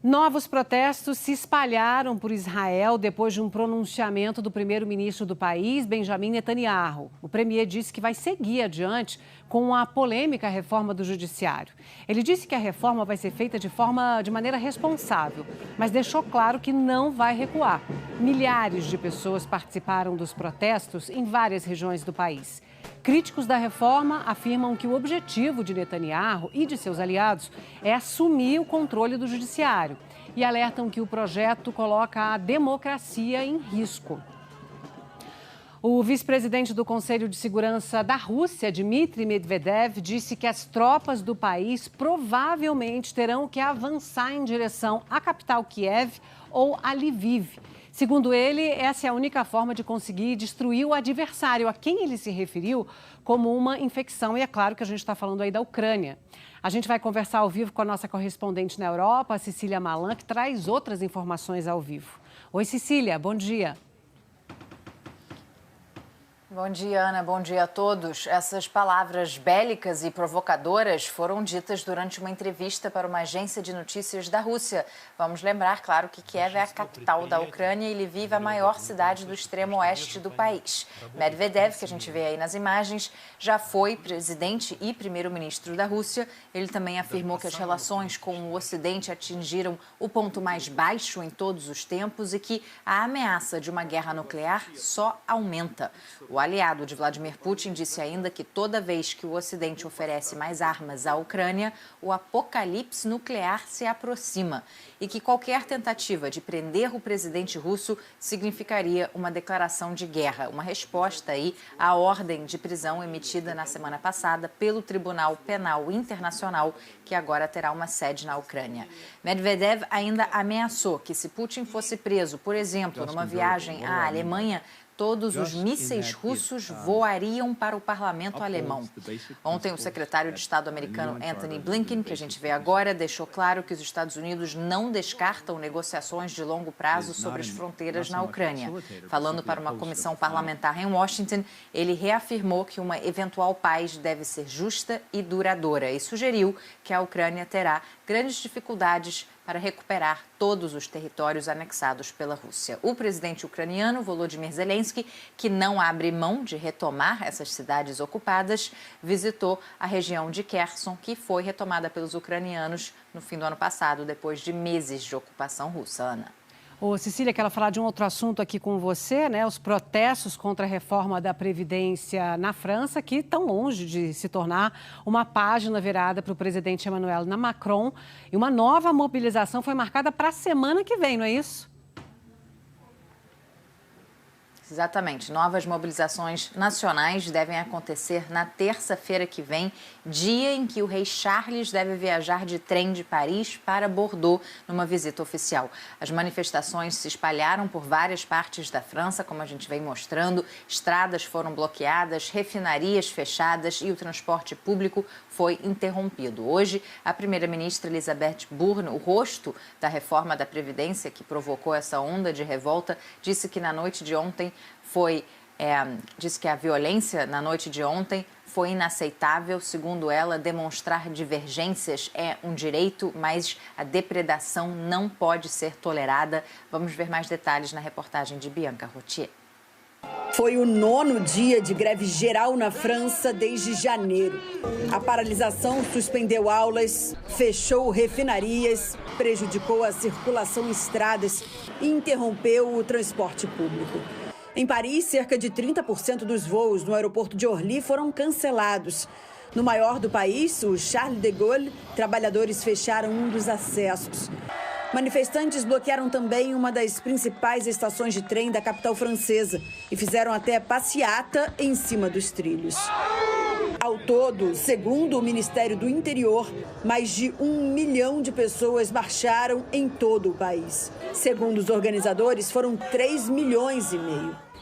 Novos protestos se espalharam por Israel depois de um pronunciamento do primeiro-ministro do país, Benjamin Netanyahu. O premier disse que vai seguir adiante com a polêmica reforma do judiciário. Ele disse que a reforma vai ser feita de maneira responsável, mas deixou claro que não vai recuar. Milhares de pessoas participaram dos protestos em várias regiões do país. Críticos da reforma afirmam que o objetivo de Netanyahu e de seus aliados é assumir o controle do judiciário e alertam que o projeto coloca a democracia em risco. O vice-presidente do Conselho de Segurança da Rússia, Dmitry Medvedev, disse que as tropas do país provavelmente terão que avançar em direção à capital Kiev ou a Lviv. Segundo ele, essa é a única forma de conseguir destruir o adversário, a quem ele se referiu como uma infecção. E é claro que a gente está falando aí da Ucrânia. A gente vai conversar ao vivo com a nossa correspondente na Europa, a Cecília Malan, que traz outras informações ao vivo. Oi, Cecília, bom dia. Bom dia, Ana. Bom dia a todos. Essas palavras bélicas e provocadoras foram ditas durante uma entrevista para uma agência de notícias da Rússia. Vamos lembrar, claro, que Kiev é a capital da Ucrânia e Lviv a maior cidade do extremo oeste do país. Medvedev, que a gente vê aí nas imagens, já foi presidente e primeiro-ministro da Rússia. Ele também afirmou que as relações com o Ocidente atingiram o ponto mais baixo em todos os tempos e que a ameaça de uma guerra nuclear só aumenta. O aliado de Vladimir Putin disse ainda que toda vez que o Ocidente oferece mais armas à Ucrânia, o apocalipse nuclear se aproxima e que qualquer tentativa de prender o presidente russo significaria uma declaração de guerra, uma resposta aí à ordem de prisão emitida na semana passada pelo Tribunal Penal Internacional, que agora terá uma sede na Ucrânia. Medvedev ainda ameaçou que se Putin fosse preso, por exemplo, numa viagem à Alemanha, todos os mísseis russos voariam para o parlamento alemão. Ontem, o secretário de Estado americano Antony Blinken, que a gente vê agora, deixou claro que os Estados Unidos não descartam negociações de longo prazo sobre as fronteiras na Ucrânia. Falando para uma comissão parlamentar em Washington, ele reafirmou que uma eventual paz deve ser justa e duradoura e sugeriu que a Ucrânia terá grandes dificuldades para recuperar todos os territórios anexados pela Rússia. O presidente ucraniano, Volodymyr Zelensky, que não abre mão de retomar essas cidades ocupadas, visitou a região de Kherson, que foi retomada pelos ucranianos no fim do ano passado, depois de meses de ocupação russa. Ana. Ô, Cecília, quero falar de um outro assunto aqui com você, né? Os protestos contra a reforma da Previdência na França, que estão longe de se tornar uma página virada para o presidente Emmanuel Macron. E uma nova mobilização foi marcada para a semana que vem, não é isso? Exatamente. Novas mobilizações nacionais devem acontecer na terça-feira que vem, dia em que o rei Charles deve viajar de trem de Paris para Bordeaux numa visita oficial. As manifestações se espalharam por várias partes da França, como a gente vem mostrando. Estradas foram bloqueadas, refinarias fechadas e o transporte público foi interrompido. Hoje, a primeira-ministra Elisabeth Borne, o rosto da reforma da Previdência que provocou essa onda de revolta, disse que na noite de ontem disse que a violência na noite de ontem foi inaceitável. Segundo ela, demonstrar divergências é um direito, mas a depredação não pode ser tolerada. Vamos ver mais detalhes na reportagem de Bianca Routier. Foi o 9º dia de greve geral na França desde janeiro. A paralisação suspendeu aulas, fechou refinarias, prejudicou a circulação em estradas e interrompeu o transporte público. Em Paris, cerca de 30% dos voos no aeroporto de Orly foram cancelados. No maior do país, o Charles de Gaulle, trabalhadores fecharam um dos acessos. Manifestantes bloquearam também uma das principais estações de trem da capital francesa e fizeram até passeata em cima dos trilhos. Ao todo, segundo o Ministério do Interior, mais de 1 milhão de pessoas marcharam em todo o país. Segundo os organizadores, foram 3,5 milhões.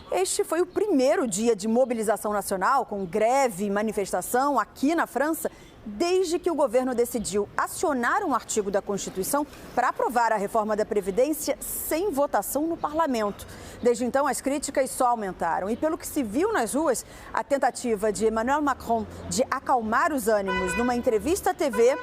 Este foi o primeiro dia de mobilização nacional, com greve e manifestação aqui na França, desde que o governo decidiu acionar um artigo da Constituição para aprovar a reforma da Previdência sem votação no parlamento. Desde então, as críticas só aumentaram. E pelo que se viu nas ruas, a tentativa de Emmanuel Macron de acalmar os ânimos numa entrevista à TV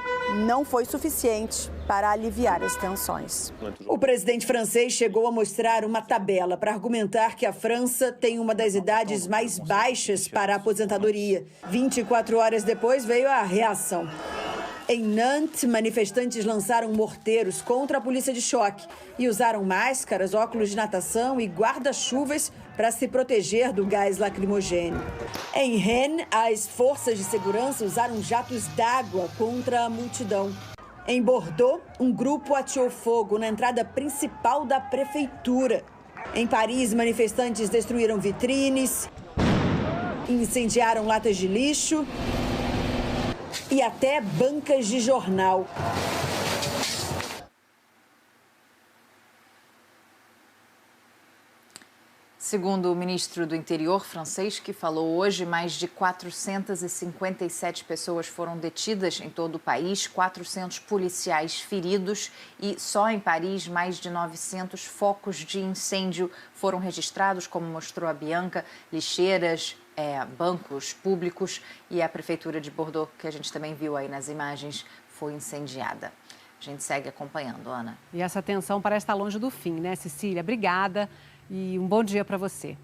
não foi suficiente para aliviar as tensões. O presidente francês chegou a mostrar uma tabela para argumentar que a França tem uma das idades mais baixas para a aposentadoria. 24 horas depois veio a reação. Em Nantes, manifestantes lançaram morteiros contra a polícia de choque e usaram máscaras, óculos de natação e guarda-chuvas para se proteger do gás lacrimogêneo. Em Rennes, as forças de segurança usaram jatos d'água contra a multidão. Em Bordeaux, um grupo ateou fogo na entrada principal da prefeitura. Em Paris, manifestantes destruíram vitrines, incendiaram latas de lixo e até bancas de jornal. Segundo o ministro do Interior francês, que falou hoje, mais de 457 pessoas foram detidas em todo o país, 400 policiais feridos e só em Paris mais de 900 focos de incêndio foram registrados, como mostrou a Bianca, lixeiras, bancos públicos e a prefeitura de Bordeaux, que a gente também viu aí nas imagens, foi incendiada. A gente segue acompanhando, Ana. E essa tensão parece estar longe do fim, né, Cecília? Obrigada e um bom dia para você.